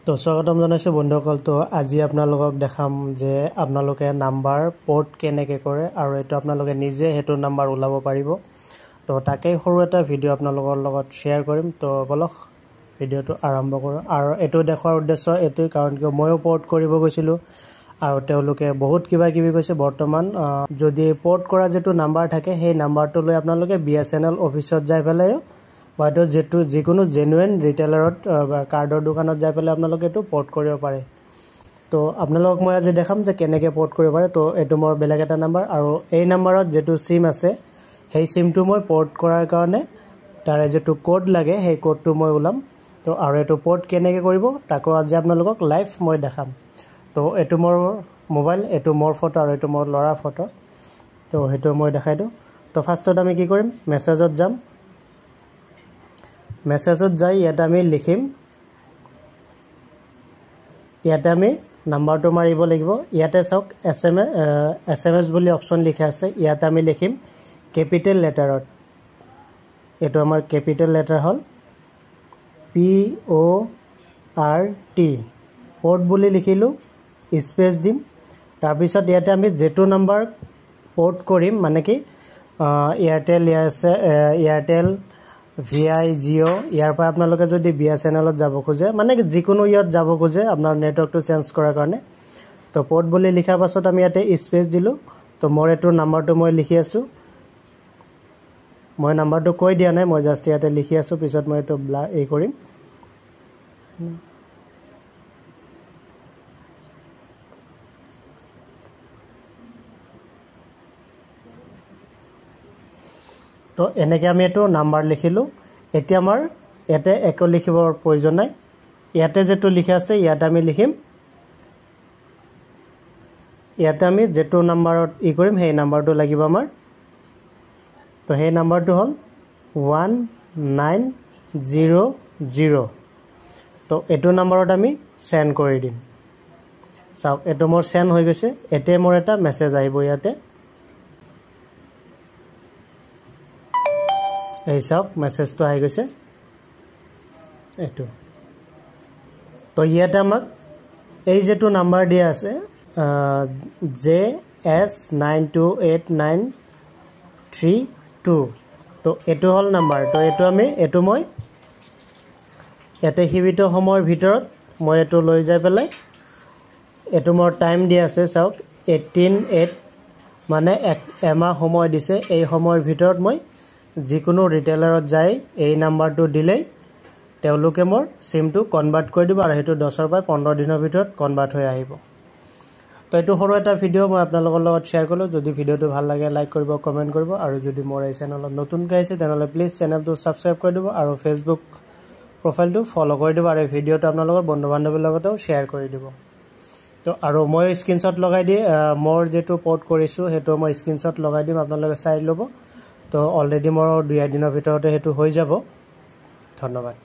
তো স্বাগতম জনাইছো বন্ধুসকল। তো আজি আপোনালোকক দেখাম যে আপোনালোকে নাম্বাৰ পোৰ্ট কেনেকৈ কৰে আৰু এইটো আপোনালোকে নিজে হেতু নাম্বাৰ ওলাব পাৰিব। তো তাকেই সৰু এটা ভিডিঅ' আপোনালোকৰ লগত শ্বেয়াৰ কৰিম। তো বলক ভিডিঅ'টো আৰম্ভ কৰোঁ। আৰু এইটো দেখুৱাৰ উদ্দেশ্য এইটোই, কাৰণ কিয় ময়ো পোৰ্ট কৰিব গৈছিলোঁ আৰু তেওঁলোকে বহুত কিবা কিবি কৈছে। বৰ্তমান যদি পোৰ্ট কৰা যিটো নাম্বাৰ থাকে সেই নাম্বাৰটো লৈ আপোনালোকে BSNL অফিচত যাই পেলাই হয়তো যিকোনো জেনুইন ৰিটেইলাৰত বা কাৰ্ডৰ দোকানত যাই পেলাই আপোনালোকে এইটো পোৰ্ট কৰিব পাৰে। তো আপোনালোকক মই আজি দেখাম যে কেনেকৈ পোৰ্ট কৰিব পাৰে। তো এইটো মোৰ বেলেগ এটা নাম্বাৰ আৰু এই নাম্বাৰত যিটো চিম আছে সেই চিমটো মই পোৰ্ট কৰাৰ কাৰণে তাৰে যিটো কোড লাগে সেই কোডটো মই ওলাম। তো আৰু এইটো পোৰ্ট কেনেকৈ কৰিব তাকো আজি আপোনালোকক লাইভ মই দেখাম। তো এইটো মোৰ মোবাইল, এইটো মোৰ ফটো আৰু এইটো মোৰ ল'ৰাৰ ফটো। তো সেইটো মই দেখাই দিওঁ। তো ফাৰ্ষ্টত আমি কি কৰিম, মেছেজত যাম। মেছেজত যাই ইয়াতে আমি লিখিম, ইয়াতে আমি নাম্বাৰটো মাৰিব লাগিব। ইয়াতে চাওক SMS বুলি অপশ্যন লিখা আছে, ইয়াতে আমি লিখিম কেপিটেল লেটাৰত। এইটো আমাৰ কেপিটেল লেটাৰ হ'ল PORT, পোৰ্ট বুলি লিখিলোঁ, স্পেচ দিম। তাৰপিছত ইয়াতে আমি যিটো নাম্বাৰ পোৰ্ট কৰিম, মানে কি এয়াৰটেল VI জিঅ' ইয়াৰ পৰা আপোনালোকে যদি BSNLত যাব খোজে, মানে যিকোনো ইয়াত যাব খোজে আপোনাৰ নেটৱৰ্কটো চেঞ্জ কৰাৰ কাৰণে, তো পোৰ্ট বুলি লিখাৰ পাছত আমি ইয়াতে স্পেচ দিলোঁ। তো মোৰ এইটো নাম্বাৰটো মই লিখি আছোঁ, মই নাম্বাৰটো কৈ দিয়া নাই, মই জাষ্ট ইয়াতে লিখি আছোঁ। পিছত মই এইটো কৰিম। তো এনেকৈ আমি এইটো নাম্বাৰ লিখিলোঁ। এতিয়া আমাৰ ইয়াতে একো লিখিবৰ প্ৰয়োজন নাই, ইয়াতে যিটো লিখা আছে ইয়াতে আমি লিখিম। ইয়াতে আমি যিটো নাম্বাৰত কৰিম সেই নাম্বাৰটো লাগিব আমাৰ। তো সেই নাম্বাৰটো হ'ল 1900। তো এইটো নাম্বাৰত আমি চেণ্ড কৰি দিম। চাওক এইটো মোৰ চেণ্ড হৈ গৈছে। এতিয়া মোৰ এটা মেছেজ আহিব ইয়াতে, এই চাওক মেছেজটো আহি গৈছে এইটো। তো ইয়াতে আমাক এই যিটো নাম্বাৰ দিয়া আছে JS928932, তো এইটো হ'ল নাম্বাৰ। তো এইটো মই ইয়াতে সীমিত সময়ৰ ভিতৰত মই এইটো লৈ যাই পেলাই, এইটো মোৰ টাইম দিয়া আছে চাওক 18/8, মানে এমাহ সময় দিছে। এই সময়ৰ ভিতৰত মই যিকোনো ৰিটেইলাৰত যাই এই নাম্বাৰটো দিলেই তেওঁলোকে মোৰ চিমটো কনভাৰ্ট কৰি দিব আৰু সেইটো 10 পৰা 15 দিনৰ ভিতৰত কনভাৰ্ট হৈ আহিব। তো এইটো সৰু এটা ভিডিঅ' মই আপোনালোকৰ লগত শ্বেয়াৰ কৰিলোঁ। যদি ভিডিঅ'টো ভাল লাগে লাইক কৰিব, কমেণ্ট কৰিব, আৰু যদি মোৰ এই চেনেলত নতুনকৈ আহিছে তেনেহ'লে প্লিজ চেনেলটো ছাবস্ক্ৰাইব কৰি দিব আৰু ফেচবুক প্ৰফাইলটো ফ'ল' কৰি দিব, আৰু এই ভিডিঅ'টো আপোনালোকৰ বন্ধু বান্ধৱীৰ লগতেও শ্বেয়াৰ কৰি দিব। তো আৰু মই স্ক্ৰীনশ্বট লগাই দি মোৰ যিটো পোৰ্ট কৰিছোঁ সেইটো মই স্ক্ৰীনশ্বট লগাই দিম, আপোনালোকে চাই ল'ব। তো অলৰেডি মোৰ 2 দিনৰ ভিতৰতে সেইটো হৈ যাব। ধন্যবাদ।